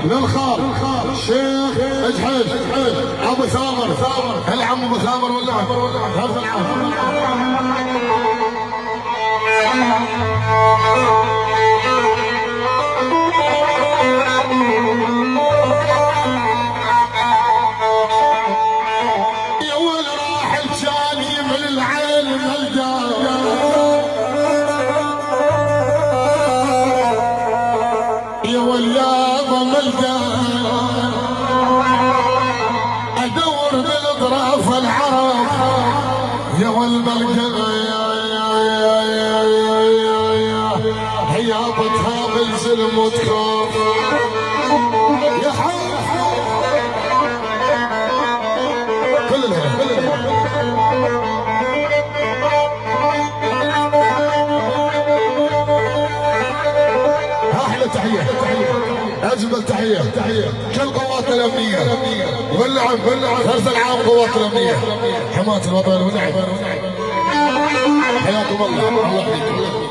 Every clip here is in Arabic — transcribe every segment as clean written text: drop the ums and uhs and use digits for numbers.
للخال الشيخ اجحد ابو ثامر العم ابو ثامر ولا هذا العم يا ول راح الجاني من العالم يا وليابا ملقى ادور بالاطراف العرب يا والملقى هيا بتهاب الزلم وتخاف يا حي احلى تحيه اجمل تحيه كل قوات الامنيه واللعب فرز العام قوات الامنيه حماة الوطن واللعب حياكم الله الله يحييكم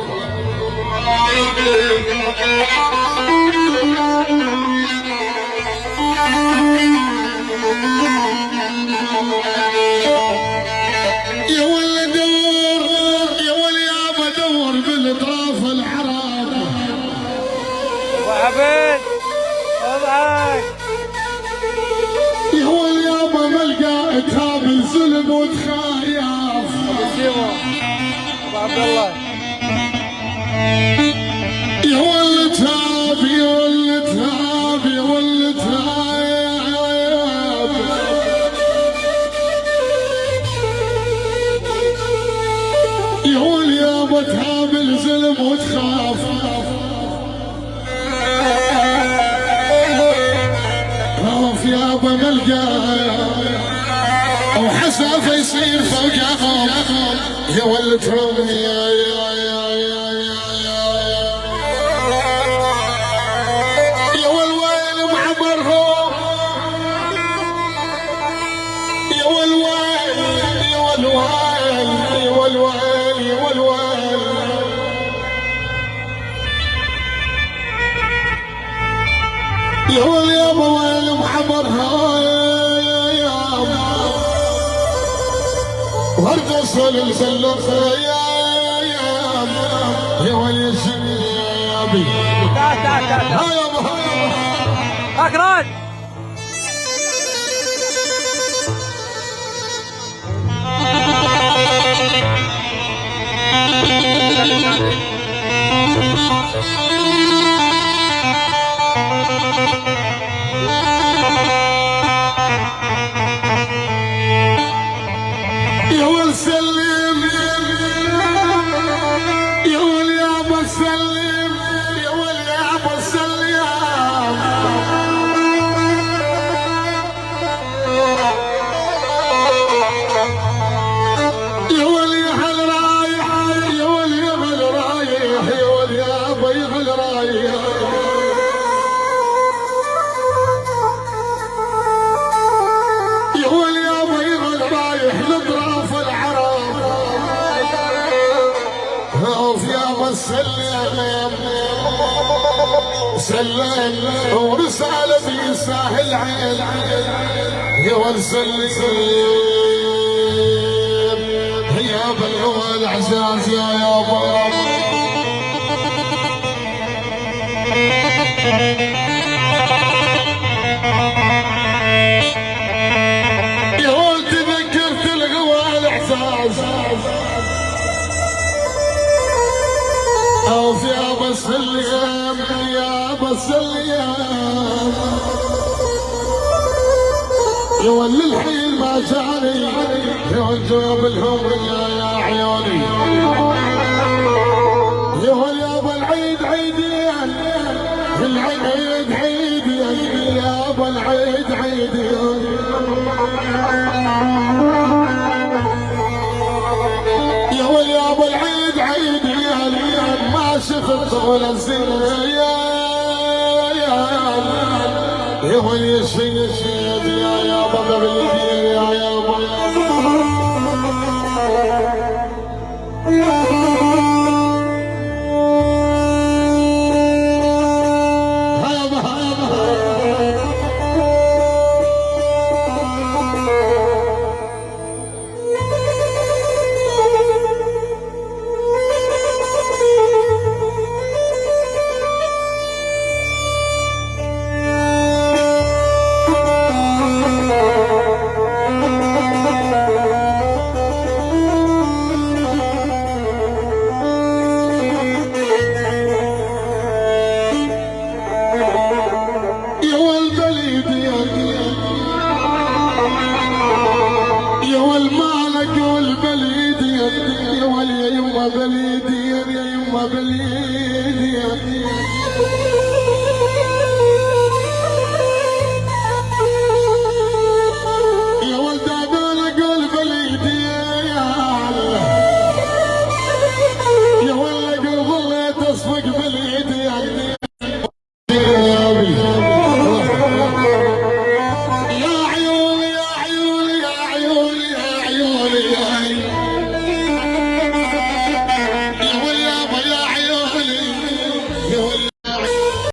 يا ولد دور يا وليابا دور بالاطراف العرب وعبيد اضحك يا وليابا ملقى اتهاب الظلم وتخايف ابو عبد الله يا ولد هاب يا ولد هاب يا ولد هاب يا وليابا تهاب الظلم وتخاف خوف يابا ملقى او حسف يصير فوقهم يا ولدهم يا والويل معبرهم يا والويل يا والويل يا والويل يا والويل يا واليابا ويل معبرها ورد صل سلخ يا ولي الشبابي تعال هيا اكراد يا ول سلم يا ول يابا سلم يا ول يابا سلم يا ول يا هل رايح يا ول يا هل رايح يا ول يابا يا هل رايح يا ول يابا يا هل رايح لطراف العرب خوف يابا سلم ورسالة في ساحل عين يا ول سلم يا بالهوى العزاز يا يابا يا ول تذكرت الهوى الاحساس اوف يا بسليم يا بسليم يا ول الحين ما جاني يا ول جواب الهم يا عيوني يا ول يابا العيد عيدين العيد عيدين يابا العيد عيدين يا ول يابا العيد عيدين ما شفت ولا الزين يا ول يشيد يا يابا بالدين يا يابا هيا بالليل